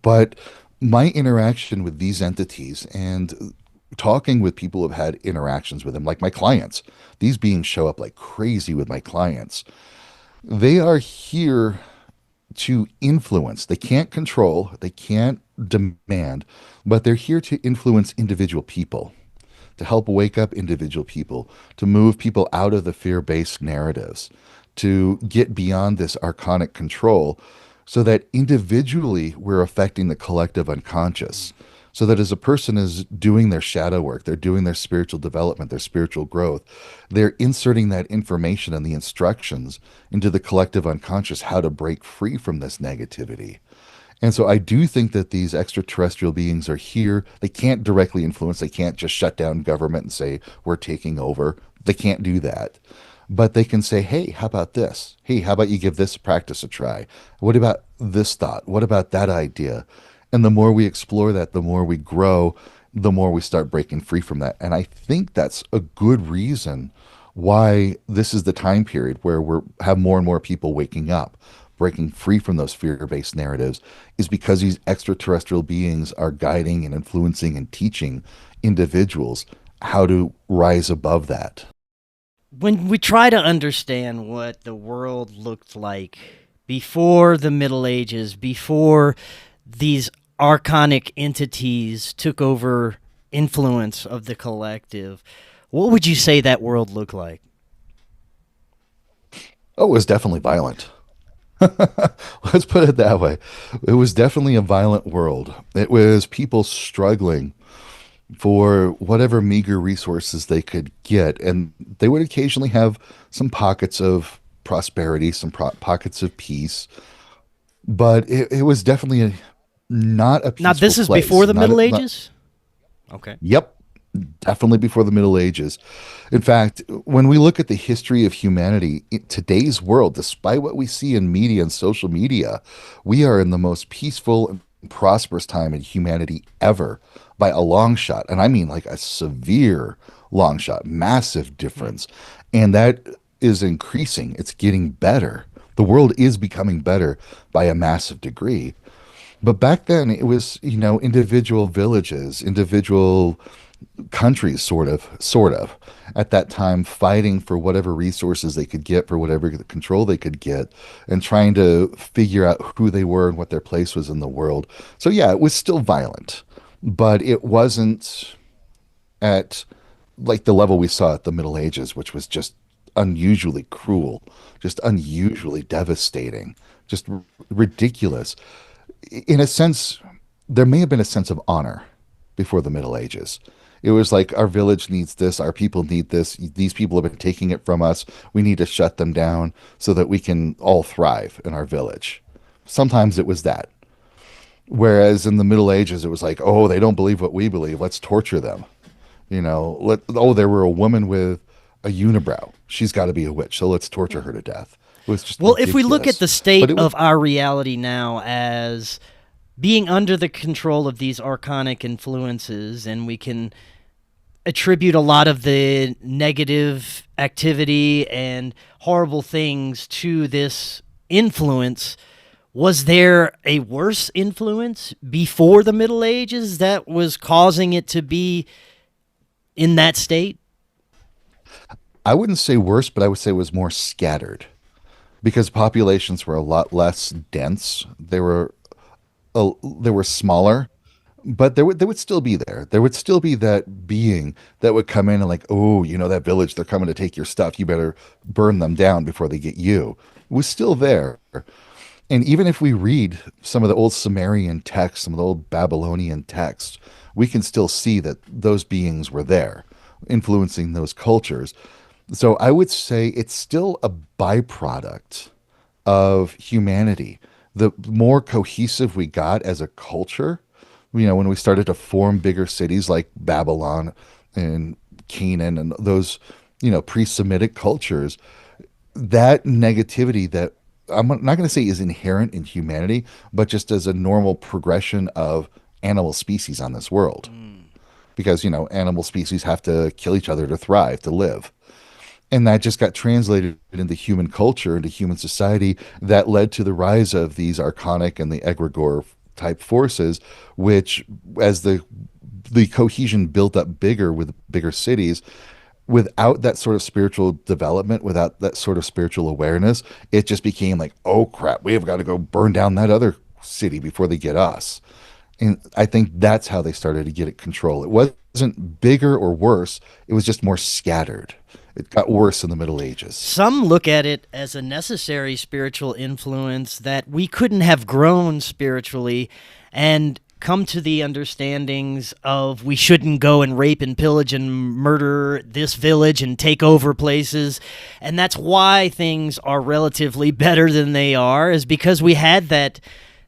But my interaction with these entities and talking with people who've had interactions with them, like my clients, these beings show up like crazy with my clients. They are here to influence. They can't control. They can't demand, but they're here to influence individual people, to help wake up individual people, to move people out of the fear-based narratives, to get beyond this archonic control so that individually we're affecting the collective unconscious. So that as a person is doing their shadow work, they're doing their spiritual development, their spiritual growth, they're inserting that information and the instructions into the collective unconscious, how to break free from this negativity. And so I do think that these extraterrestrial beings are here. They can't directly influence. They can't just shut down government and say, we're taking over. They can't do that. But they can say, hey, how about this? Hey, how about you give this practice a try? What about this thought? What about that idea? And the more we explore that, the more we grow, the more we start breaking free from that. And I think that's a good reason why this is the time period where we have more and more people waking up, breaking free from those fear-based narratives, is because these extraterrestrial beings are guiding and influencing and teaching individuals how to rise above that. When we try to understand what the world looked like before the Middle Ages, before these archonic entities took over influence of the collective, what would you say that world looked like? Oh, it was definitely violent. Let's put it that way. It was definitely a violent world. It was people struggling for whatever meager resources they could get. And they would occasionally have some pockets of prosperity, some pockets of peace. But it was definitely not a Now, peaceful this is place. before the Middle Not, Ages? Okay. yep, definitely before the Middle Ages. In fact, when we look at the history of humanity, in today's world, despite what we see in media and social media, we are in the most peaceful and prosperous time in humanity ever by a long shot. And I mean like a severe long shot, massive difference. And that is increasing. It's getting better. The world is becoming better by a massive degree. But back then, it was, individual villages, individual countries, sort of, at that time, fighting for whatever resources they could get, for whatever control they could get, and trying to figure out who they were and what their place was in the world. So, yeah, it was still violent, but it wasn't at like the level we saw at the Middle Ages, which was just unusually cruel, just unusually devastating, just ridiculous. In a sense, there may have been a sense of honor before the Middle Ages. It was like our village needs this, our people need this, these people have been taking it from us. We need to shut them down so that we can all thrive in our village. Sometimes it was that. Whereas in the Middle Ages, it was like, oh, they don't believe what we believe. Let's torture them. There were a woman with a unibrow. She's got to be a witch, so let's torture her to death. It was just Well, ridiculous. if we look at the state But of our reality now as being under the control of these archonic influences, and we can attribute a lot of the negative activity and horrible things to this influence, was there a worse influence before the Middle Ages that was causing it to be in that state? I wouldn't say worse, but I would say it was more scattered because populations were a lot less dense. They were smaller, but they would still be there. There would still be that being that would come in and like, oh, that village, they're coming to take your stuff. You better burn them down before they get you. It was still there. And even if we read some of the old Sumerian texts, some of the old Babylonian texts, we can still see that those beings were there, influencing those cultures. So I would say it's still a byproduct of humanity. The more cohesive we got as a culture, when we started to form bigger cities like Babylon and Canaan and those, pre-Semitic cultures, that negativity that I'm not going to say is inherent in humanity, but just as a normal progression of animal species on this world. Because, animal species have to kill each other to thrive, to live. And that just got translated into human culture, into human society, that led to the rise of these archonic and the egregore type forces, which, as the cohesion built up bigger with bigger cities, without that sort of spiritual development, without that sort of spiritual awareness, it just became like, oh crap, we have got to go burn down that other city before they get us. And I think that's how they started to get it control. It wasn't bigger or worse, it was just more scattered. It got worse in the Middle Ages. Some look at it as a necessary spiritual influence that we couldn't have grown spiritually and come to the understandings of we shouldn't go and rape and pillage and murder this village and take over places. And that's why things are relatively better than they are, is because we had that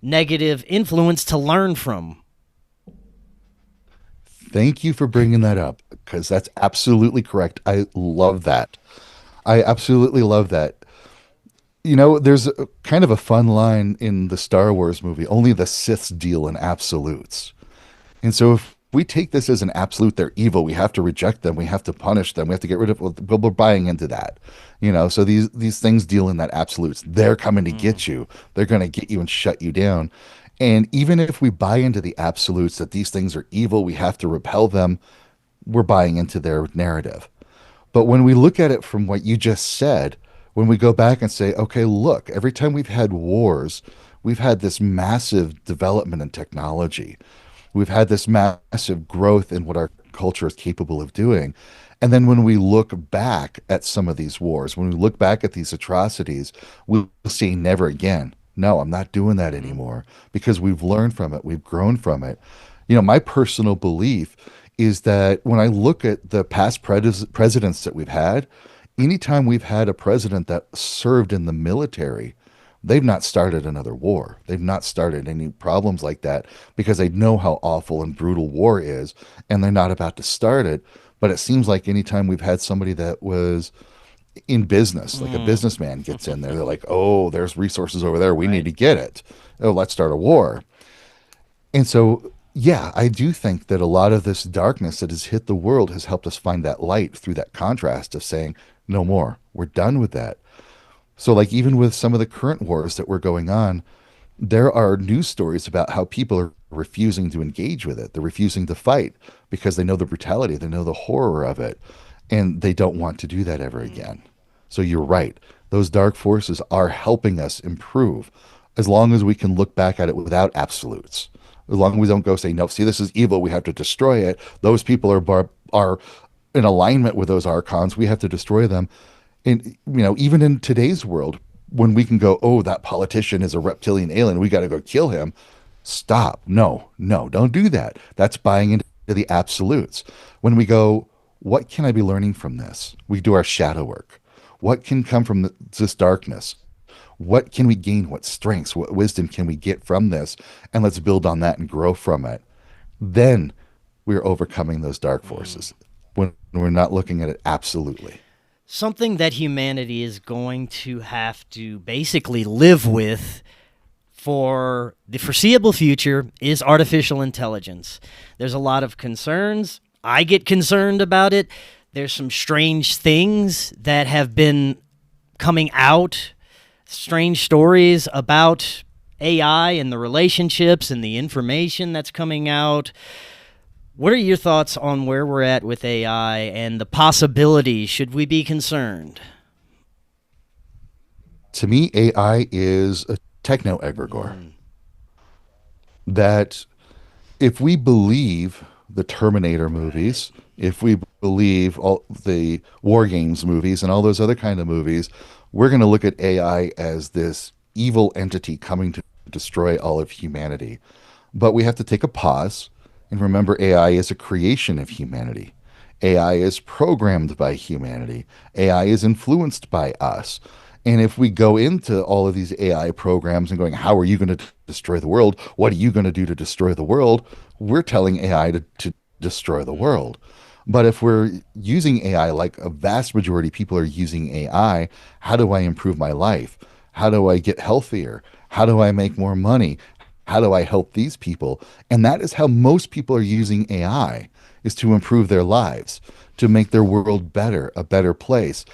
negative influence to learn from. Thank you for bringing that up because that's absolutely correct. I love that. I absolutely love that. You know, there's a, kind of a fun line in the Star Wars movie, only the Siths deal in absolutes. And so if we take this as an absolute, they're evil, we have to reject them, we have to punish them, we have to get rid of, well, we're buying into that. You know, so these things deal in that absolutes. They're coming to get you. They're going to get you and shut you down. And even if we buy into the absolutes that these things are evil, we have to repel them, we're buying into their narrative. But when we look at it from what you just said, when we go back and say, okay, look, every time we've had wars, we've had this massive development in technology. We've had this massive growth in what our culture is capable of doing. And then when we look back at some of these wars, when we look back at these atrocities, we'll say never again. No, I'm not doing that anymore because we've learned from it. We've grown from it. You know, my personal belief is that when I look at the past presidents that we've had, anytime we've had a president that served in the military, they've not started another war. They've not started any problems like that because they know how awful and brutal war is, and they're not about to start it. But it seems like anytime we've had somebody that was in business, like a businessman gets in there, they're like, oh, there's resources over there. We need to get it. Oh, let's start a war. And so, yeah, I do think that a lot of this darkness that has hit the world has helped us find that light through that contrast of saying, no more. We're done with that. So, like, even with some of the current wars that were going on, there are news stories about how people are refusing to engage with it. They're refusing to fight because they know the brutality, they know the horror of it, and they don't want to do that ever again. So you're right. Those dark forces are helping us improve as long as we can look back at it without absolutes. As long as we don't go say, no, see, this is evil, we have to destroy it. Those people are in alignment with those archons, we have to destroy them. And, you know, even in today's world, when we can go, oh, that politician is a reptilian alien, we got to go kill him. Stop. No, don't do that. That's buying into the absolutes. When we go, what can I be learning from this? We do our shadow work. What can come from this darkness? What can we gain? What strengths, what wisdom can we get from this? And let's build on that and grow from it. Then we're overcoming those dark forces when we're not looking at it absolutely. Something that humanity is going to have to basically live with for the foreseeable future is artificial intelligence. There's a lot of concerns. I get concerned about it. There's some strange things that have been coming out, strange stories about AI and the relationships and the information that's coming out. What are your thoughts on where we're at with AI and the possibility? Should we be concerned? To me, AI is a techno egregore. That if we believe the Terminator movies, if we believe all the War Games movies and all those other kind of movies, we're going to look at AI as this evil entity coming to destroy all of humanity. But we have to take a pause and remember, AI is a creation of humanity. AI is programmed by humanity. AI is influenced by us. And if we go into all of these AI programs and going, how are you going to destroy the world? What are you going to do to destroy the world? We're telling AI to destroy the world. But if we're using AI like a vast majority of people are using AI, how do I improve my life? How do I get healthier? How do I make more money? How do I help these people? And that is how most people are using AI, is to improve their lives, to make their world better, a better place.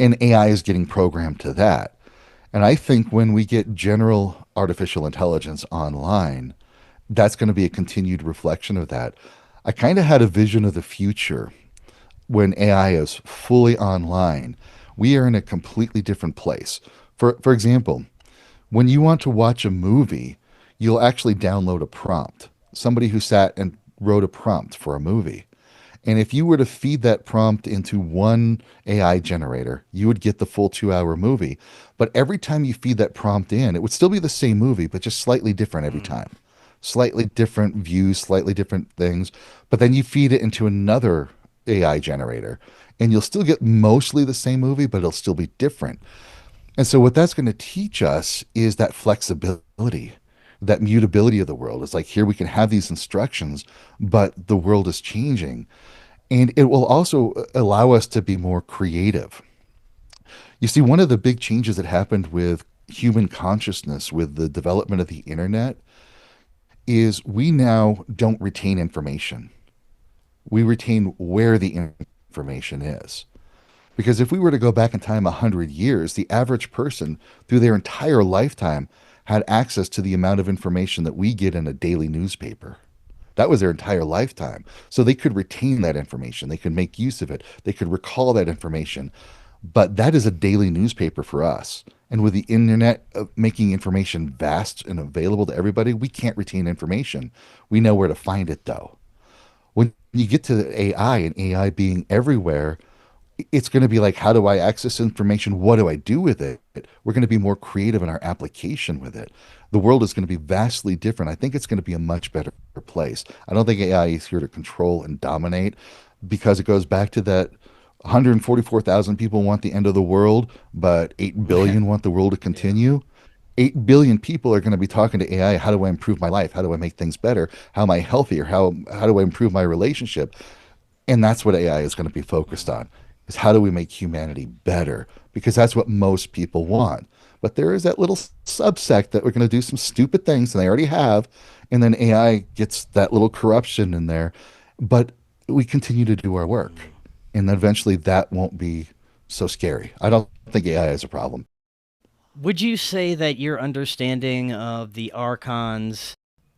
And AI is getting programmed to that. And I think when we get general artificial intelligence online, that's going to be a continued reflection of that. I kind of had a vision of the future when AI is fully online. We are in a completely different place. For example, when you want to watch a movie, you'll actually download a prompt. somebody who sat and wrote a prompt for a movie. And if you were to feed that prompt into one AI generator, you would get the full 2 hour movie. But every time you feed that prompt in, it would still be the same movie, but just slightly different every time. Slightly different views, slightly different things. But then you feed it into another AI generator, and you'll still get mostly the same movie, but it'll still be different. And so, what that's going to teach us is that flexibility, that mutability of the world. It's like here we can have these instructions, but the world is changing. And it will also allow us to be more creative. You see, one of the big changes that happened with human consciousness, with the development of the internet, is we now don't retain information. We retain where the information is. Because if we were to go back in time 100 years, the average person through their entire lifetime had access to the amount of information that we get in a daily newspaper. That was their entire lifetime. So they could retain that information. They could make use of it. They could recall that information. But that is a daily newspaper for us. And with the internet making information vast and available to everybody, we can't retain information. We know where to find it, though. When you get to the AI and AI being everywhere, it's going to be like, how do I access information? What do I do with it? We're going to be more creative in our application with it. The world is going to be vastly different. I think it's going to be a much better place. I don't think AI is here to control and dominate, because it goes back to that 144,000 people want the end of the world, but 8 billion want the world to continue. 8 billion people are going to be talking to AI. How do I improve my life? How do I make things better? How am I healthier? How do I improve my relationship? And that's what AI is going to be focused on, is how do we make humanity better? Because that's what most people want. But there is that little subsect that we're going to do some stupid things, and they already have, and then AI gets that little corruption in there. But we continue to do our work, and then eventually that won't be so scary. I don't think AI is a problem. Would you say that your understanding of the Archons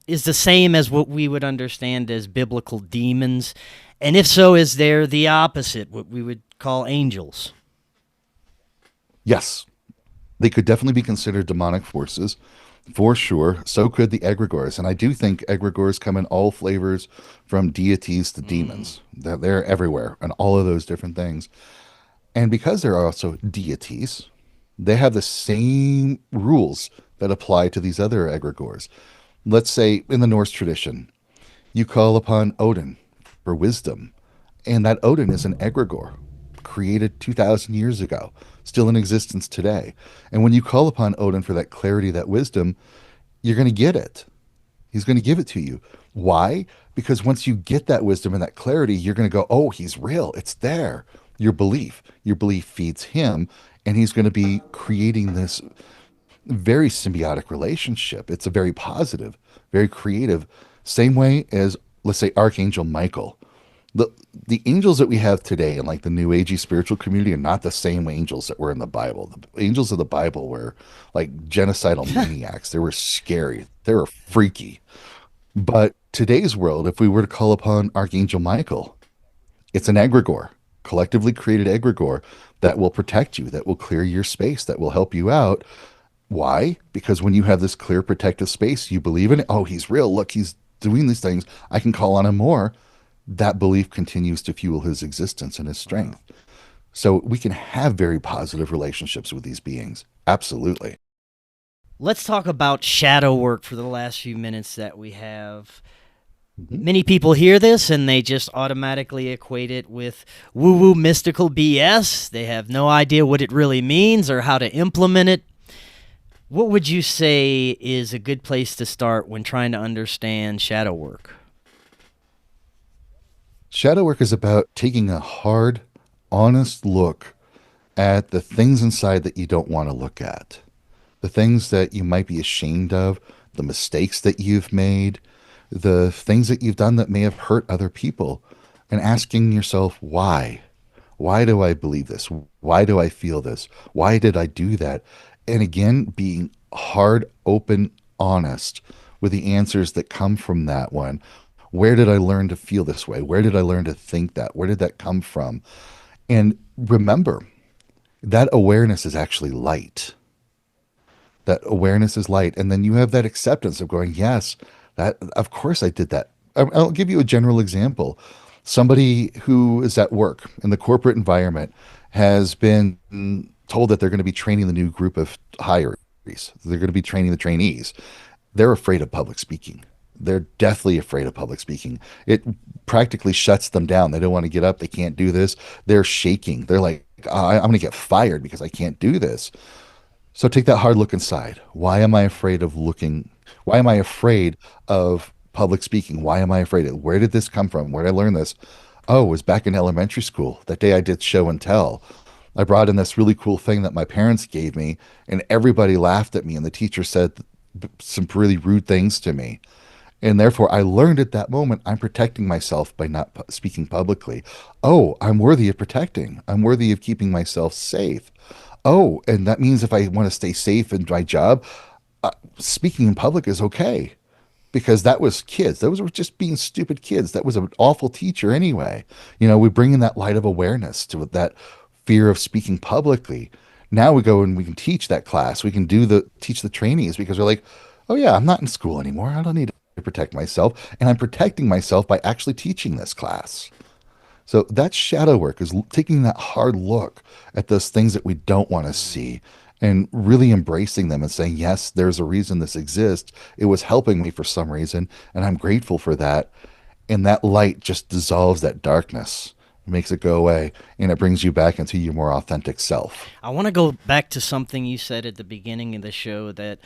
is the same as what we would understand as biblical demons? And if so, is there the opposite, what we would call angels? Yes, they could definitely be considered demonic forces, for sure. So could the Egregores. And I do think Egregores come in all flavors, from deities to demons. They're everywhere, and all of those different things. And because they're also deities, they have the same rules that apply to these other Egregores. Let's say in the Norse tradition, you call upon Odin for wisdom, and that Odin is an Egregore created 2,000 years ago, still in existence today. And when you call upon Odin for that clarity, that wisdom, you're going to get it. He's going to give it to you. Why? Because once you get that wisdom and that clarity, you're going to go, oh, he's real. It's there. Your belief feeds him, and he's going to be creating this very symbiotic relationship. It's a very positive, very creative, same way as, let's say, Archangel Michael. The angels that we have today in like the New Agey spiritual community are not the same angels that were in the Bible. The angels of the Bible were like genocidal maniacs. They were scary. They were freaky. But today's world, if we were to call upon Archangel Michael, it's an egregore, collectively created egregore that will protect you, that will clear your space, that will help you out. Why? Because when you have this clear protective space, you believe in it. Oh, he's real. Look, he's doing these things. I can call on him more. That belief continues to fuel his existence and his strength. So we can have very positive relationships with these beings. Absolutely. Let's talk about shadow work for the last few minutes that we have. Many people hear this and they just automatically equate it with woo-woo mystical BS. They have no idea what it really means or how to implement it. What would you say is a good place to start when trying to understand shadow work? Shadow work is about taking a hard, honest look at the things inside that you don't want to look at, the things that you might be ashamed of, the mistakes that you've made, the things that you've done that may have hurt other people, and asking yourself, why? Why do I believe this? Why do I feel this? Why did I do that? And again, being hard, open, honest with the answers that come from that one. Where did I learn to feel this way? Where did I learn to think that? Where did that come from? And remember, that awareness is actually light. That awareness is light. And then you have that acceptance of going, yes, That, of course I did that. I'll give you a general example. Somebody who is at work in the corporate environment has been told that they're going to be training the new group of hirees. They're going to be training the trainees. They're afraid of public speaking. They're deathly afraid of public speaking. It practically shuts them down. They don't want to get up. They can't do this. They're shaking. They're like, I'm going to get fired because I can't do this. So take that hard look inside. Why am I afraid of looking? Why am I afraid of public speaking? Why am I afraid of? Where did this come from? Where did I learn this? Oh, it was back in elementary school. That day I did show and tell. I brought in this really cool thing that my parents gave me, and everybody laughed at me, and the teacher said some really rude things to me. And therefore, I learned at that moment I'm protecting myself by not speaking publicly. Oh, I'm worthy of protecting. I'm worthy of keeping myself safe. Oh, and that means if I want to stay safe in my job, speaking in public is okay, because that was kids. Those were just being stupid kids. That was an awful teacher anyway. We bring in that light of awareness to that fear of speaking publicly. Now we go and we can teach that class. We can teach the trainees, because we're like, oh yeah, I'm not in school anymore. I don't need to protect myself, and I'm protecting myself by actually teaching this class. So that's shadow work, is taking that hard look at those things that we don't want to see and really embracing them and saying, yes, there's a reason this exists. It was helping me for some reason, and I'm grateful for that. And that light just dissolves that darkness, makes it go away, and it brings you back into your more authentic self. I want to go back to something you said at the beginning of the show, that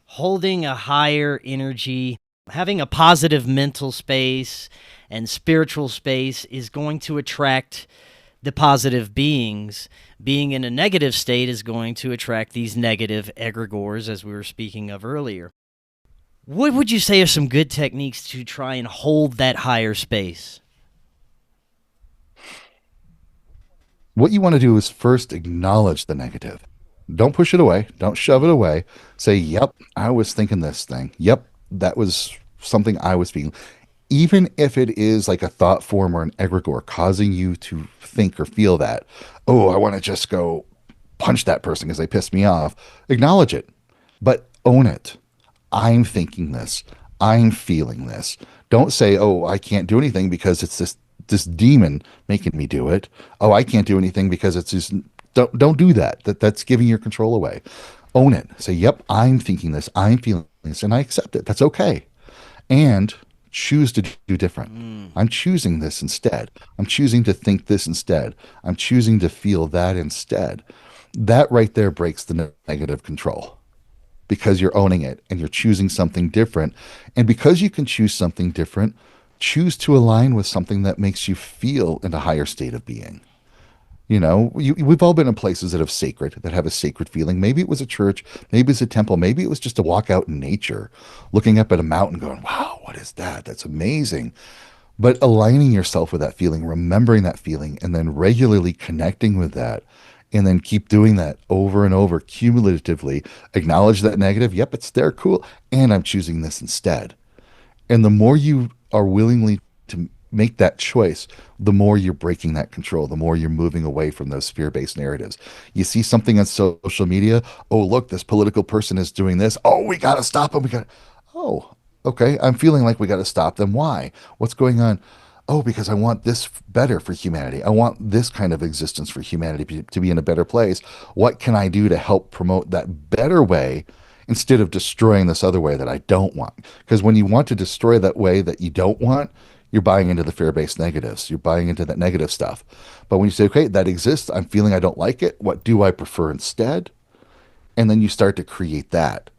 holding a higher energy, having a positive mental space and spiritual space is going to attract the positive beings. Being in a negative state is going to attract these negative egregores, as we were speaking of earlier. What would you say are some good techniques to try and hold that higher space? What you want to do is first acknowledge the negative. Don't push it away. Don't shove it away. Say, yep, I was thinking this thing. Yep, that was something I was feeling. Even if it is like a thought form or an egregore causing you to think or feel that, oh, I want to just go punch that person because they pissed me off. Acknowledge it, but own it. I'm thinking this. I'm feeling this. Don't say, oh, I can't do anything because it's this demon making me do it. Oh, I can't do anything because it's just, don't do that. That's giving your control away. Own it. Say, yep, I'm thinking this. I'm feeling this, and I accept it. That's okay. And choose to do different. I'm choosing this instead. I'm choosing to think this instead. I'm choosing to feel that instead. That right there breaks the negative control, because you're owning it and you're choosing something different. And because you can choose something different, choose to align with something that makes you feel in a higher state of being. We've all been in places that have a sacred feeling. Maybe it was a church, maybe it's a temple, maybe it was just a walk out in nature, looking up at a mountain going, wow, what is that? That's amazing. But aligning yourself with that feeling, remembering that feeling, and then regularly connecting with that, and then keep doing that over and over cumulatively. Acknowledge that negative. Yep, it's there. Cool. And I'm choosing this instead. And the more you are willingly to make that choice, the more you're breaking that control, the more you're moving away from those fear-based narratives. You see something on social media, oh, look, this political person is doing this. Oh, we got to stop them. Oh, okay, I'm feeling like we got to stop them. Why? What's going on? Oh, because I want this better for humanity. I want this kind of existence for humanity to be in a better place. What can I do to help promote that better way instead of destroying this other way that I don't want? Because when you want to destroy that way that you don't want, you're buying into the fear-based negatives. You're buying into that negative stuff. But when you say, okay, that exists, I'm feeling I don't like it, what do I prefer instead? And then you start to create that.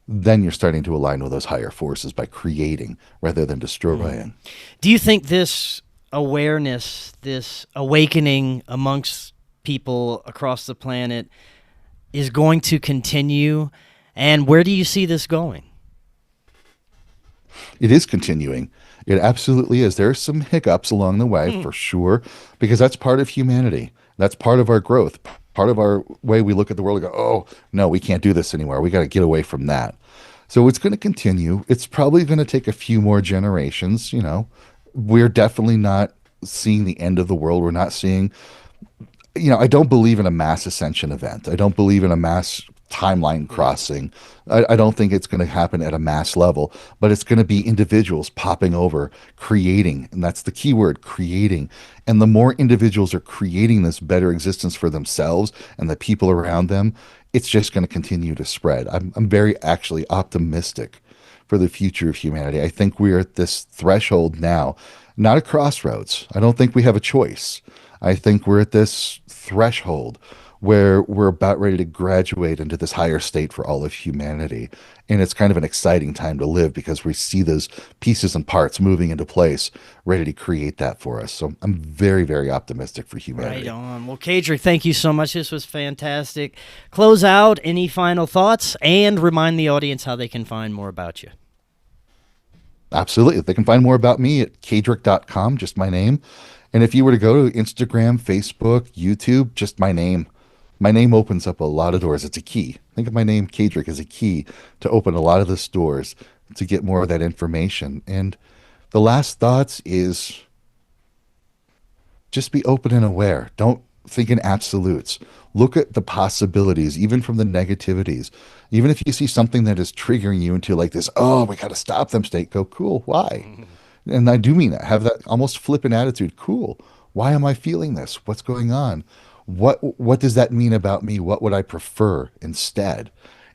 Then you're starting to align with those higher forces by creating rather than destroying. Do you think this awareness, this awakening amongst people across the planet is going to continue? And where do you see this going? It is continuing. It absolutely is. There are some hiccups along the way, for sure, because that's part of humanity. That's part of our growth, part of our way we look at the world and go, oh, no, we can't do this anymore. We got to get away from that. So it's going to continue. It's probably going to take a few more generations. We're definitely not seeing the end of the world. We're not seeing, I don't believe in a mass ascension event. I don't believe in a mass timeline crossing. I don't think it's going to happen at a mass level, but it's going to be individuals popping over, creating, and that's the key word, creating. And the more individuals are creating this better existence for themselves and the people around them, it's just going to continue to spread. I'm very actually optimistic for the future of humanity. I think we're at this threshold now, not a crossroads. I don't think we have a choice. I think we're at this threshold where we're about ready to graduate into this higher state for all of humanity. And it's kind of an exciting time to live because we see those pieces and parts moving into place, ready to create that for us. So I'm very, very optimistic for humanity. Right on. Well, Kaedrich, thank you so much. This was fantastic. Close out, any final thoughts, and remind the audience how they can find more about you. Absolutely. They can find more about me at kaedrich.com, just my name. And if you were to go to Instagram, Facebook, YouTube, just my name. My name opens up a lot of doors. It's a key. Think of my name, Kaedrich, as a key to open a lot of those doors to get more of that information. And the last thoughts is just be open and aware. Don't think in absolutes. Look at the possibilities, even from the negativities. Even if you see something that is triggering you into like this, oh, we got to stop them state, go, cool, why? And I do mean that. Have that almost flippant attitude. Cool. Why am I feeling this? What's going on? What does that mean about me? What would I prefer instead?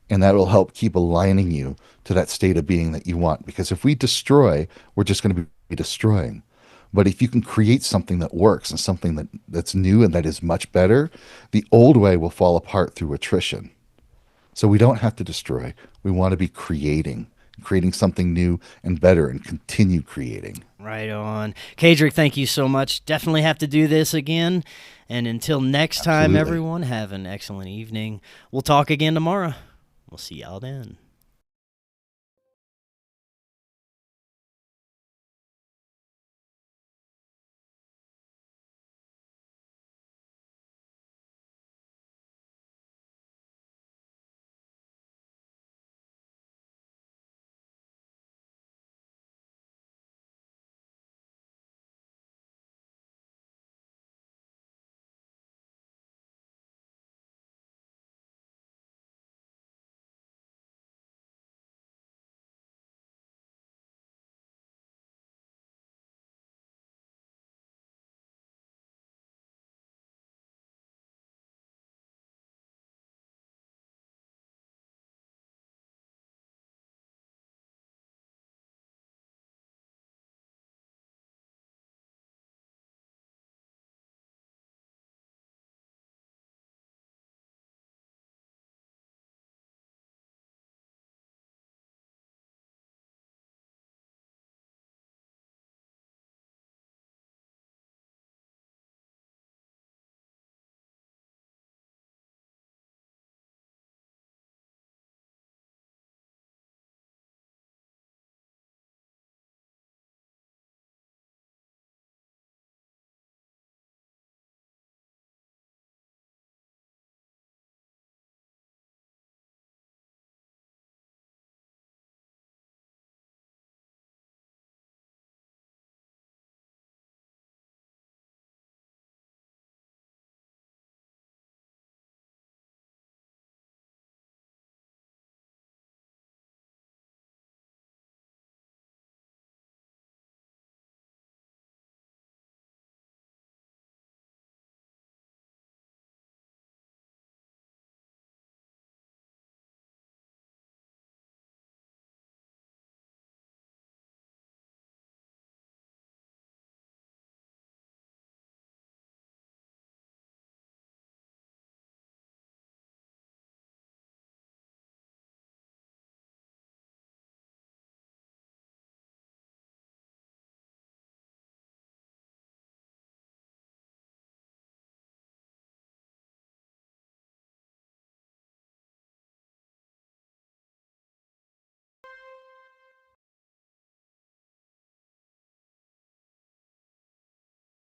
And that will help keep aligning you to that state of being that you want. Because if we destroy, we're just going to be destroying. But if you can create something that works and something that's new and that is much better, the old way will fall apart through attrition. So we don't have to destroy. We want to be creating something new and better and continue creating. Right on. Kaedrich, thank you so much. Definitely have to do this again. And until next time, everyone, have an excellent evening. We'll talk again tomorrow. We'll see y'all then.